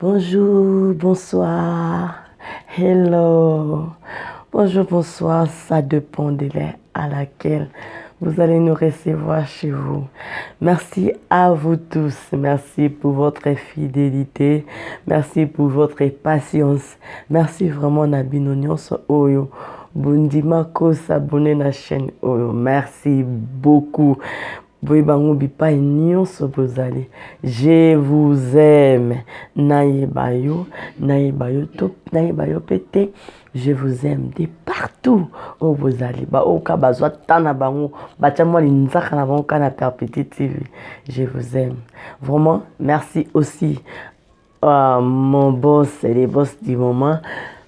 Bonjour, bonsoir, hello. Bonjour, bonsoir, ça dépend de l'heure à laquelle vous allez nous recevoir chez vous. Merci à vous tous, merci pour votre fidélité, merci pour votre patience, merci vraiment Nabino Nyonso Oyo. Bundima ko s'abonner na chaîne Oyo. Merci beaucoup. Je vous aime. Naïbayo, naïbayo top, naïbayo pété. Je vous aime de partout où vous allez. Ba oka bazwa tana bango, bacha moi linzaka na bango kana Perpétuité TV. Je vous aime. Vraiment, merci aussi à mon boss et les boss du moment.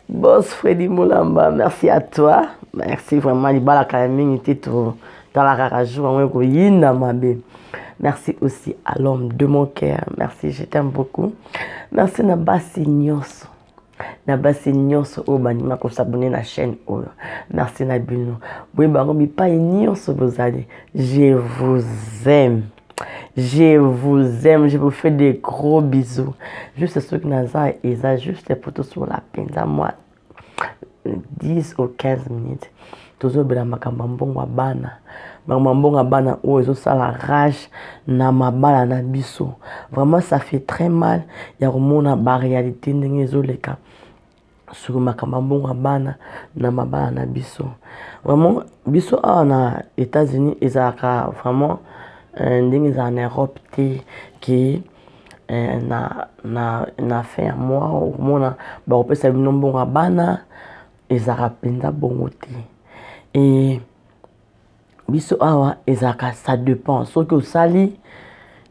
Boss Freddy Moulamba, merci à toi. Merci vraiment, Libala Kalaming était trop. Merci aussi à l'homme de mon cœur. Merci, je t'aime beaucoup. Merci Nabasi Nyonso. Nabasi Nyonso au banima ko s'abonner na chaîne. Merci Nabino. Oui, barobi pas Nyonso vous allez. Je vous aime. Je vous aime, je vous fais des gros bisous. Juste ce que Naza et ça, juste les photos sur la peine. Moi, 10 ou 15 minutes. Toujours bien makambambongo bana. Makambambongo bana ou ils ont ça la rage na mabala na biso. Vraiment ça fait très mal. Il y a vraiment la réalité n'engezo les cas. Sur makambambongo bana na mabala na biso. Vraiment biso en États-Unis ils ont vraiment ndenge en Europe qui na fait un mois au mona ba opesa binombo bana ezaka penza bongote. Et biso awa ezaka ça dépend so que sali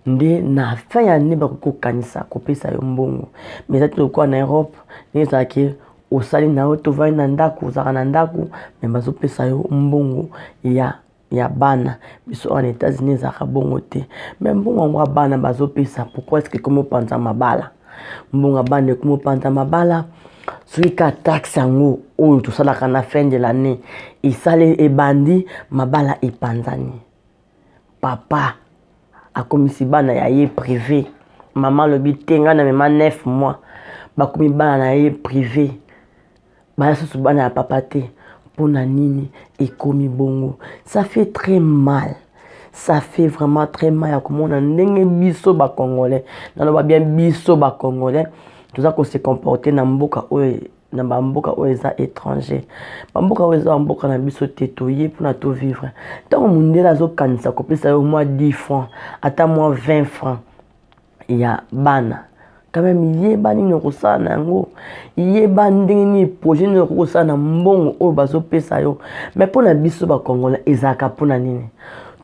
nde na fin ya ne ba ko kanisa ko pesa yo mbongo mais ça tout quoi en Europe ni ça que au sali na to va na ndaku zaka na ndaku mais bazo pesa yo mbongo ya bana biso en États-Unis zaka bongote mais mbongo ngwa bana bazo pesa pourquoi est-ce que comme panza mabala mbongo bana comme panza mabala celui qui a taxe en haut, tout ça, la fin de l'année, il s'allait et bandit, ma bala et panzani. Papa, a commis si bana ya privé. Maman le but tenga na même 9 mois. Ba commis bana ya privé. Ba sous bana ya papate. Pour nini et commis bongo. Ça fait très mal. Ça fait vraiment très mal. Comme on a n'engue biso ba congolais. Dans le bien biso ba congolais. Tout ça qu'on s'est comporté dans mboka oeza étranger. Mboka oeza mboka na biso tetoyer pour na to vivre. Tant mundela zo kanisa ko pesa au moins 10 francs, ata moins 20 francs. Il y a bana. Quand même yeba ni ko sa na ngo. Yeba ndenge ni projet ni ko sa na mbongo o bazo pesa yo. Mais pour na biso ba congolais ezaka pour na nini?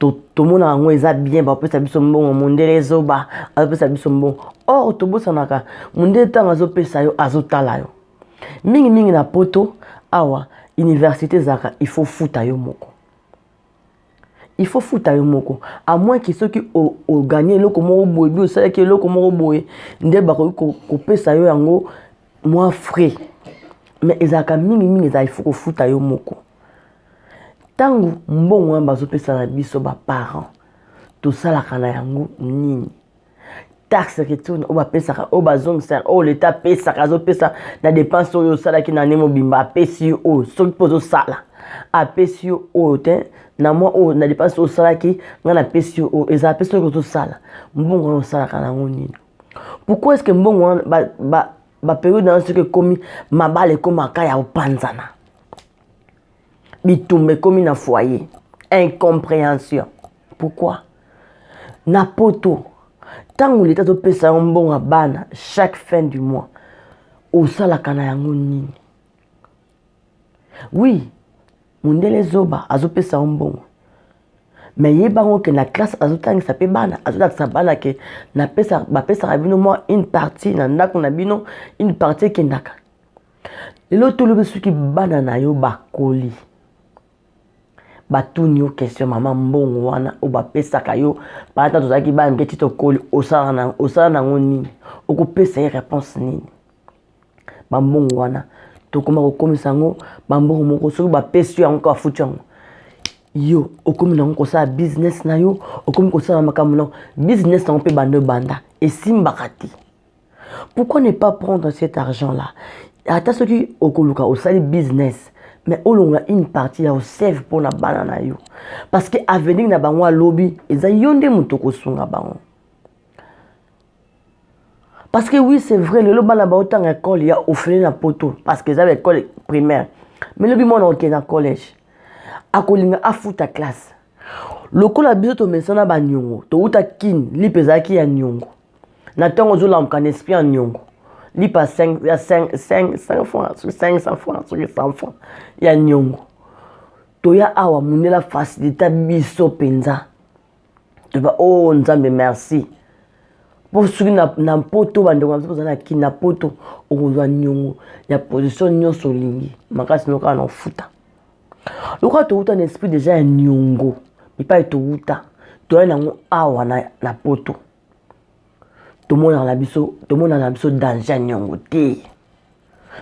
Tout le monde a un bien, parce que ça biso mbongo mondele zoba, parce que biso mbongo. Or to bosa naka, mondele tanga zo pesa yo azotala yo. Mingi na poto awa université zaka, il faut fouta yo moko. Il faut fouta yo moko. À moins que ceux qui ont gagné le komo boye, bi osala ke le komo boye, nde ba ko pesa yo yango moins frais. Mais ezaka mingi za il faut ko fouta yo moko. Tangu mbongo bazo pesa na biso ba parents to sala kana yango nini taxe retourne o ba pesa o bazong ça o l'état pesa kazo pesa na dépense yo sala ki na nemo bimba pesi o so pozo sala a pesi o te na moi o na dépense o sala ki na pesi o eza pesi ko to sala mbongo o sala kana yango nini. Pourquoi est-ce que mbongo ba période dans ce que commis mabale comme akaya o panzana bitumbe comme na foyer. Incompréhension. Pourquoi? Na poto. Tant que l'État te paye un bon bana chaque fin du mois. Au salakana yango nini. Oui. Mundele zoba azo pesa un bon. Mais yebango que la classe azo tangi sa pe bana. Azo la sa bana que na pesa ba pesa rabino moi une partie na ndako na bino une partie qui ndaka. L'autre le besu ki bana na yo bakoli. Batuni yo question maman mbongo wana o ba pesa kayo ba ta tozaki ba ngeti to koli osala na ngoni o ko pesa réponse nini ba mbongo wana to koma ko komisa ngo ba mbongo moko so ba pesa yango ka futu yango yo o komi na ko sa business na yo o komi ko sa makambo na business na pe bando banda e simba kati Pourquoi ne pas prendre cet argent-là? Attends ce qui okoluka au sali business. Mais on a une partie au save pour la banane. Parce que avenir na bango lobby, ils ont yonde mutoko sunga bango. Parce que oui, c'est vrai, le lobby là-bas autant école, il y a offert na poto. Parce que j'avais école primaire. Mais le lobby moi on est dans collège. A kolinga a futa classe. Lokola biso to mesana ba nyongo. To uta kin, li pezaki ya nyongo. Na tongo zo la mkan esprit en nyongo. Li pa 5 francs, 500 francs, 100 francs. Ya nyongo. To ya awa munela facilité biso penza. To ba oh nzambe merci. Pour ceux qui na poto bande ko mso na kin na poto okozwa nyongo ya position nyonso lingi. Makasi noka na futa. Lokola to uta un esprit déjà ya nyongo. Il pas to uta. To ya nango awa na poto. Tout le monde a l'habitude danger nyongo te.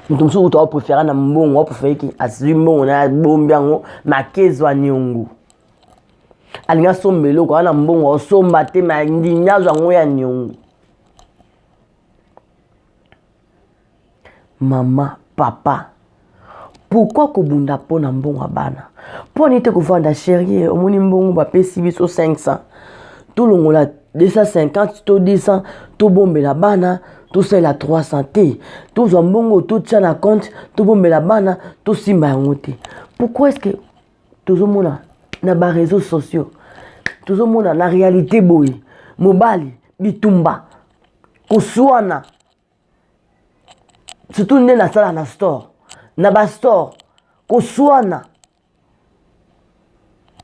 Mutu musu to préférer na mbongo, préférer ki azimo na bombiango makezo a nyongo. Alinga sombelo ko na mbongo somba te ma ndinyazo ngo ya nyongo. Maman, papa, pourquoi ko bunda po na mbongo bana? Po nite ko vanda chérie, omoni mbongo ba pesi biso 500. Tout le monde a 250, tout 200, tout bombe la bana, tout c'est la 300 t. Tout zambongo, tout tient la compte, tout bombe la bana, tout simba ngote. Pourquoi est-ce que tout le monde na ba réseaux sociaux, tout le monde na réalité boy, mobile, bitumba, kuswana. Surtout né na sala na store, na ba store, kuswana.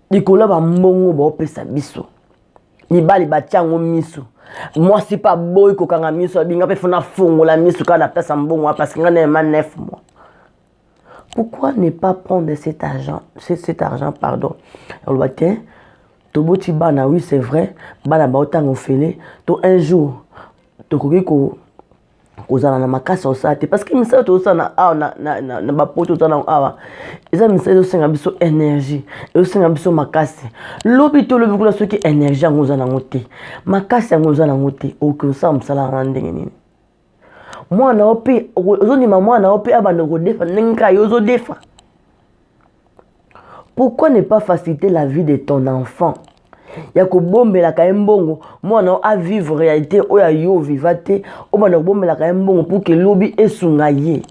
Dikola ba mbongo ba opesa biso. Mibali batiango miso. Moi c'est pas boy ko kanga miso binga pe fona fongo la miso kana pesa mbongo parce que ngana ma 9 mois. Pourquoi ne pas prendre cet argent pardon. On va tiens to boti bana oui c'est vrai bana ba otango fele to un jour to koki ko kozala na makasi osate parce que misala to sana na ba poto to na awa eza misala osenga biso énergie osenga biso makasi lobi kula soki énergie ngoza na ngote makasi ngoza na ngote okosa msala na ndenge nini mwana opi ozonima mwana opi abanda ko defa ninga yozo defa. Pourquoi ne pas faciliter la vie de ton enfant? Yako bombela ka mbongo mwana a vivre réalité oya yo vivate o bana bombela ka mbongo pour que lobi esunga ye.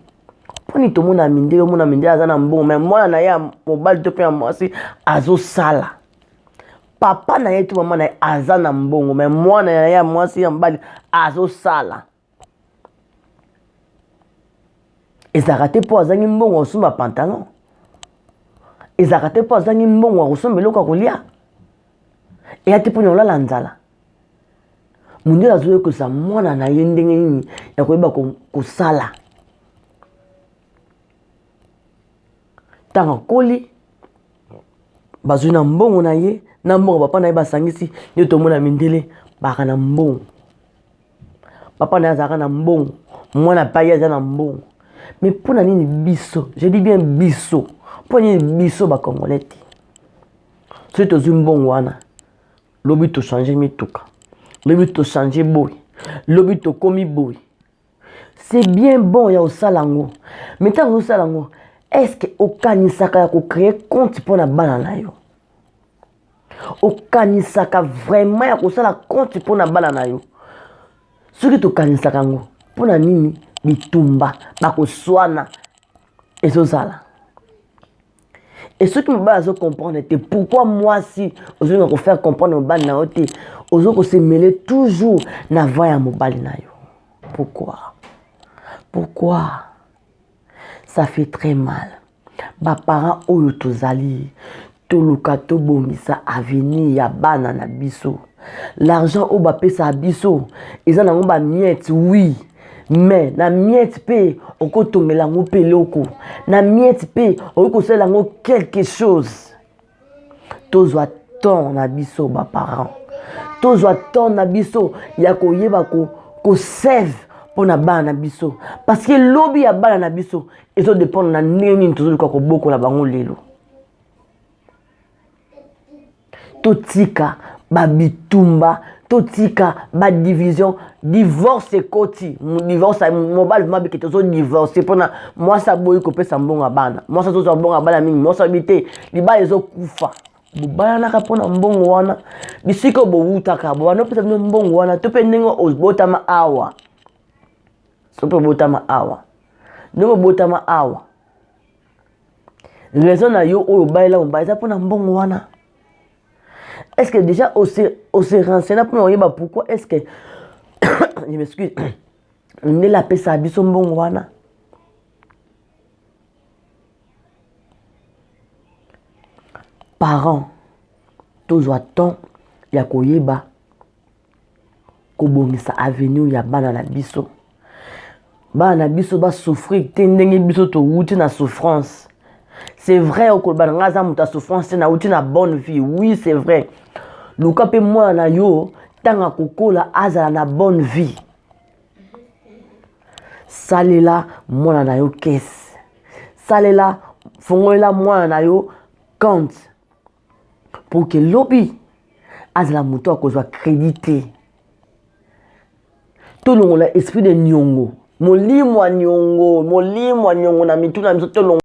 Poni to mona mindele azana mbongo mais mwana na ya mobile to pe mwasi azo sala. Papa na yetu mama na azana mbongo mais mwana na ya mwasi ya mbali azo sala. Ezarate po azangi mbongo osumba pantalon. Ezarate po azangi mbongo osumba loka kolia. Et à te prendre la lanzala. Mon Dieu a joué que ça, moi, na yendeng, ya koyeba ko sala. Tanga koli, bazuna mbongo na ye, na mbongo papa na ye basangisi, yo to mona mindele, baka na mbongo. Papa na zaka na mbongo, mwana pa ya na mbongo. Mais pour na nini biso, je dis bien biso, pour nini biso ba congolais. C'est to zumbongo wana. Lobi to changer mituka. Lobi to changer boy. Lobi to komi boy. C'est bien bon ya osalango. Mais tant osalango, est-ce que okanisaka ya ko créer compte pour na bana na yo? Okanisaka vraiment ya ko sala compte pour na bana na yo. Ce que to kanisaka ngo, pour na nini bitumba ba ko swana ezozala. Et ce qui me base à comprendre c'est pourquoi moi si je vais faire comprendre mon bal na ote ozo se mêler toujours na voix ya mobali na yo. Pourquoi ça fait très mal. Ba parents oyo tozali to luka to bongisa avenir ya bana na biso. L'argent au ba pesa biso eza na ngomba miette oui. Mais na miette pe okotongela ngo pe loko na miette pe okosela ngo quelque chose tozwa ton na biso ba parents tozwa ton na biso ya koyeba ko save pour na bana na biso parce que lobi ya bana na biso ezo dépendre na nini tozoluka ko boko la bango lelo totika ba bitumba totika ba division divorce koti divorce mobile ma bikete zo divorce pona moi ça boyi ko pesa mbonga bana moi ça zo mbonga bana mingi moi ça bité liba ezo kufa bubaya na kapona mbongo wana bisiko bo wutaka bo wana pesa mbongo wana to pe ndingo ozbotama awa so pe botama awa ndingo botama awa raison na yo oyo baila mbaisa pona mbongo wana. Est-ce que déjà on s'est renseigné pour nous pourquoi est-ce que je m'excuse on est la paix ça biso mbongo wana parents toujours temps ya koyeba kobongisa avenue ya bana na biso ba souffrir tendenge biso to wuti na souffrance. C'est vrai que bananga muta souffrance na wuti na bonne vie, oui c'est vrai. Luka pe moi na yo tanga kokola azala na bonne vie. Salela moi na yo caisse. Salela fongola moi na yo compte. Pour que lobby azala muto akozwa crédité. Tout le monde a esprit de nyongo. Molimo nyongo na mituna miso